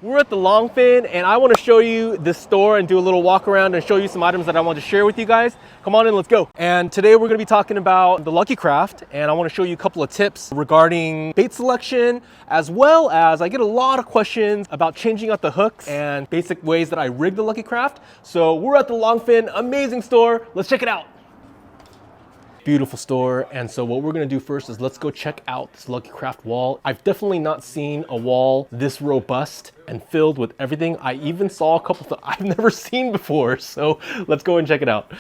We're at the Longfin, and I want to show you this store and do a little walk around and show you some items that I want to share with you guys. Come on in, let's go. And today we're going to be talking about the Lucky Craft, and I want to show you a couple of tips regarding bait selection, as well as I get a lot of questions about changing out the hooks and basic ways that I rig the Lucky Craft. So we're at the Longfin, amazing store. Let's check it out. Beautiful store. And so what we're gonna do first is let's go check out this Lucky Craft wall. I've definitely not seen a wall this robust and filled with everything. I even saw a couple that I've never seen before. So let's go and check it out.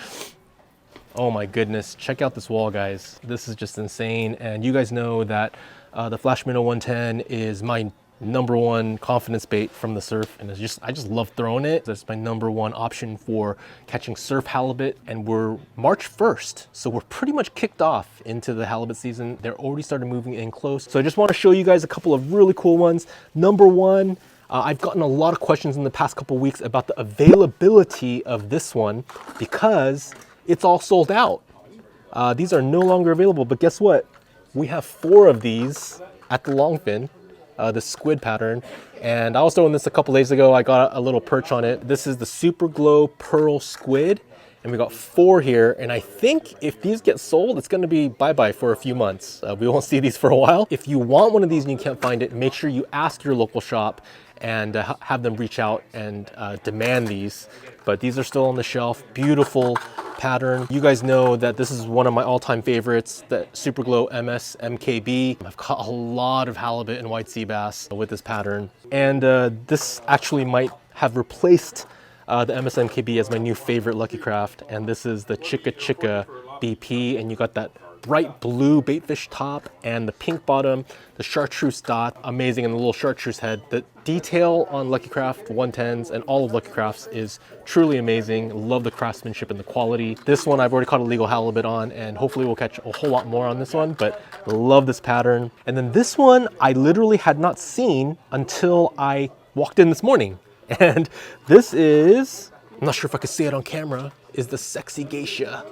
Oh my goodness, check out this wall, guys. This is just insane. And you guys know that the Flash Minnow 110 is my #1 confidence bait from the surf, and I just love throwing it. That's my #1 option for catching surf halibut, and we're March 1st, so we're pretty much kicked off into the halibut season. They're already started moving in close, so I just want to show you guys a couple of really cool ones. #1, I've gotten a lot of questions in the past couple weeks about the availability of this one because it's all sold out. These are no longer available, but guess what? We have 4 of these at the Longfin. The squid pattern, and I was throwing this a couple days ago. I got a little perch on it. This is the Super Glow Pearl Squid, and we got 4 here, and I think if these get sold, it's going to be bye-bye for a few months. We won't see these for a while. If you want one of these and you can't find it, make sure you ask your local shop and have them reach out and demand these. But these are still on the shelf. Beautiful pattern. You guys know that this is one of my all-time favorites, the Super Glow MS MKB. I've caught a lot of halibut and white sea bass with this pattern. And this actually might have replaced the MS MKB as my new favorite Lucky Craft. And this is the Chicka Chicka BP, and you got that bright blue baitfish top and the pink bottom, the chartreuse dot, amazing, and the little chartreuse head. The detail on Lucky Craft 110s and all of Lucky Crafts is truly amazing. Love the craftsmanship and the quality. This one I've already caught a legal halibut on, and hopefully we'll catch a whole lot more on this one, but love this pattern. And then this one I literally had not seen until I walked in this morning. And this is, I'm not sure if I could say it on camera, is the Sexy Geisha.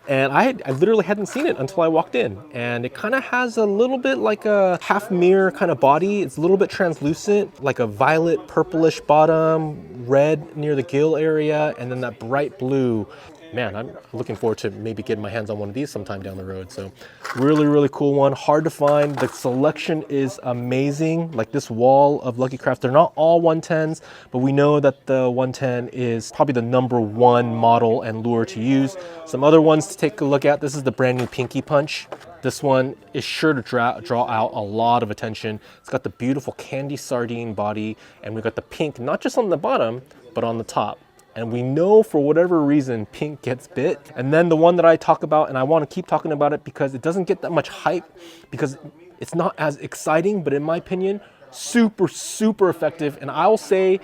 And I literally hadn't seen it until I walked in, and it kind of has a little bit like a half mirror kind of body. It's a little bit translucent, like a violet purplish bottom, red near the gill area, and then that bright blue. Man, I'm looking forward to maybe getting my hands on one of these sometime down the road. So really, really cool one. Hard to find. The selection is amazing. Like this wall of Lucky Craft, they're not all 110s, but we know that the 110 is probably the #1 model and lure to use. Some other ones to take a look at. This is the brand new Pinky Punch. This one is sure to draw out a lot of attention. It's got the beautiful candy sardine body, and we've got the pink, not just on the bottom, but on the top. And we know for whatever reason, pink gets bit. And then the one that I talk about, and I want to keep talking about it because it doesn't get that much hype because it's not as exciting, but in my opinion, super, super effective. And I'll say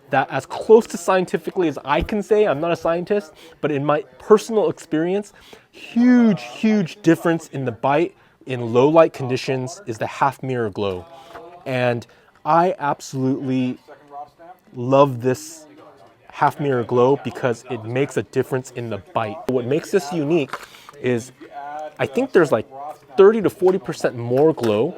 that as close to scientifically as I can say, I'm not a scientist, but in my personal experience, huge, huge difference in the bite in low light conditions is the half mirror glow. And I absolutely love this half mirror glow because it makes a difference in the bite. What makes this unique is I think there's like 30 to 40% more glow.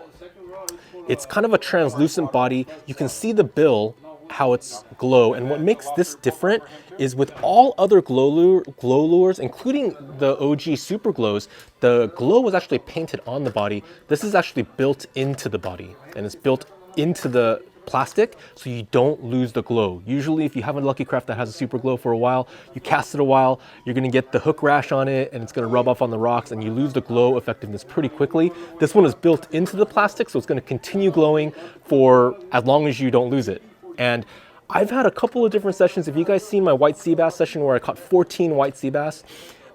It's kind of a translucent body. You can see the bill, how it's glow. And what makes this different is with all other glow lures, including the OG Super Glows, the glow was actually painted on the body. This is actually built into the body, and it's built into the plastic so you don't lose the glow. Usually if you have a Lucky Craft that has a Super Glow for a while, you cast it a while, you're going to get the hook rash on it, and it's going to rub off on the rocks, and you lose the glow effectiveness pretty quickly. This one is built into the plastic, so it's going to continue glowing for as long as you don't lose it. And I've had a couple of different sessions. If you guys seen my white sea bass session where I caught 14 white sea bass,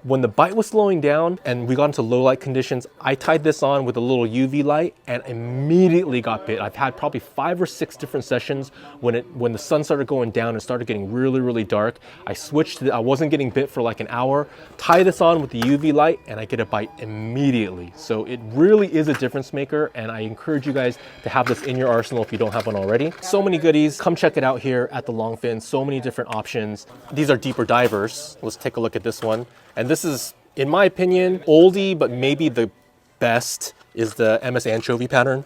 when the bite was slowing down and we got into low light conditions, I tied this on with a little UV light and immediately got bit. I've had probably 5 or 6 different sessions when the sun started going down and started getting really, really dark. I switched I wasn't getting bit for like an hour, tie this on with the UV light, and I get a bite immediately. So it really is a difference maker, and I encourage you guys to have this in your arsenal if you don't have one already. So many goodies. Come check it out here at the Longfin. So many different options. These are deeper divers. Let's take a look at this one. And this is, in my opinion, oldie, but maybe the best is the MS Anchovy pattern.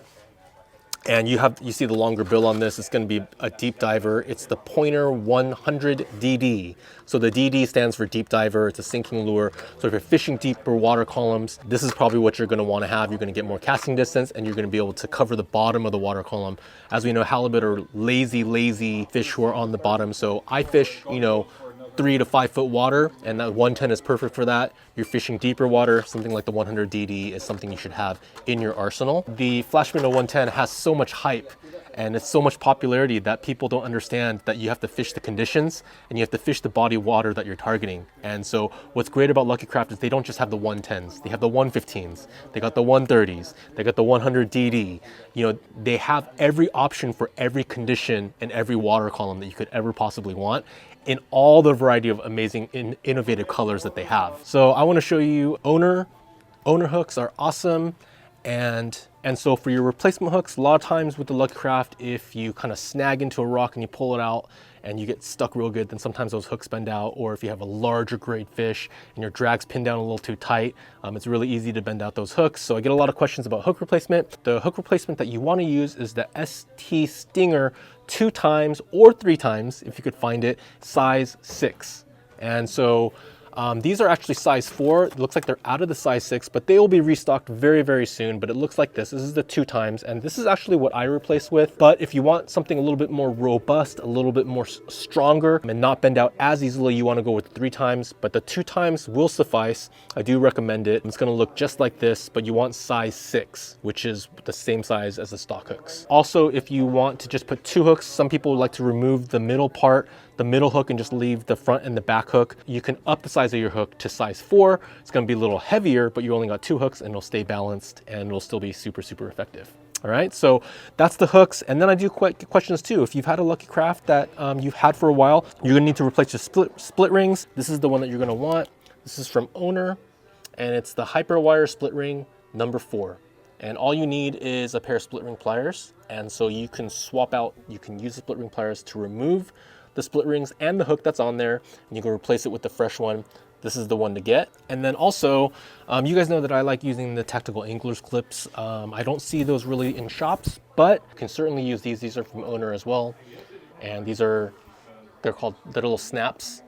And you see the longer bill on this. It's going to be a deep diver. It's the Pointer 100 DD. So the DD stands for deep diver. It's a sinking lure. So if you're fishing deeper water columns, this is probably what you're going to want to have. You're going to get more casting distance, and you're going to be able to cover the bottom of the water column. As we know, halibut are lazy fish who are on the bottom. So I fish, 3 to 5 foot water, and that 110 is perfect for that. You're fishing deeper water, something like the 100 DD is something you should have in your arsenal. The Flash Minnow 110 has so much hype and it's so much popularity that people don't understand that you have to fish the conditions and you have to fish the body of water that you're targeting. And so what's great about Lucky Craft is they don't just have the 110s, they have the 115s, they got the 130s, they got the 100 DD. They have every option for every condition and every water column that you could ever possibly want, in all the variety of amazing innovative colors that they have. So I want to show you owner hooks are awesome. And so for your replacement hooks, a lot of times with the Lucky Craft, if you kind of snag into a rock and you pull it out and you get stuck real good, then sometimes those hooks bend out. Or if you have a larger grade fish and your drag's pinned down a little too tight, it's really easy to bend out those hooks. So I get a lot of questions about hook replacement. The hook replacement that you want to use is the ST Stinger 2 times or 3 times, if you could find it, size 6. And so these are actually size 4. It looks like they're out of the size 6, but they will be restocked very, very soon. But it looks like this. This is the 2 times, and this is actually what I replace with. But if you want something a little bit more robust, a little bit more stronger, and not bend out as easily, you want to go with 3 times. But the 2 times will suffice. I do recommend it. It's going to look just like this, but you want size 6, which is the same size as the stock hooks. Also, if you want to just put 2 hooks, some people like to remove the middle part, the middle hook, and just leave the front and the back hook. You can up the size of your hook to size 4. It's going to be a little heavier, but you only got 2 hooks and it'll stay balanced and it'll still be super, super effective. All right, so that's the hooks. And then I do get questions too. If you've had a Lucky Craft that you've had for a while, you're gonna need to replace your split rings. This is the one that you're gonna want. This is from Owner, and it's the Hyperwire split ring number 4. And all you need is a pair of split ring pliers. And so you can swap out, you can use the split ring pliers to remove the split rings and the hook that's on there, and you can replace it with the fresh one. This is the one to get. And then also, you guys know that I like using the tactical angler's clips. I don't see those really in shops, but you can certainly use these. These are from Owner as well. And they're called the little snaps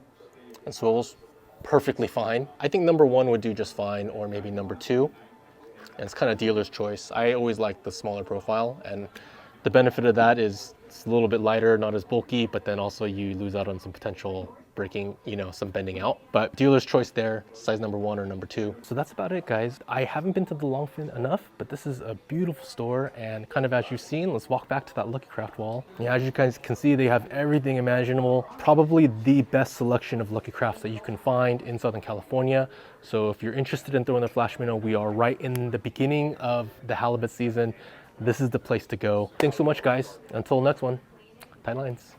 and swivels, perfectly fine. I think number 1 would do just fine, or maybe number 2. And it's kind of dealer's choice. I always like the smaller profile, and the benefit of that is it's a little bit lighter, not as bulky, but then also you lose out on some potential breaking, some bending out. But dealer's choice there, size number 1 or number 2. So that's about it, guys. I haven't been to the Longfin enough, but this is a beautiful store, and kind of as you've seen, let's walk back to that Lucky Craft wall. Yeah, as you guys can see, they have everything imaginable. Probably the best selection of Lucky Crafts that you can find in Southern California. So if you're interested in throwing the Flash Minnow, we are right in the beginning of the halibut season. This is the place to go. Thanks so much, guys. Until next one, tight lines.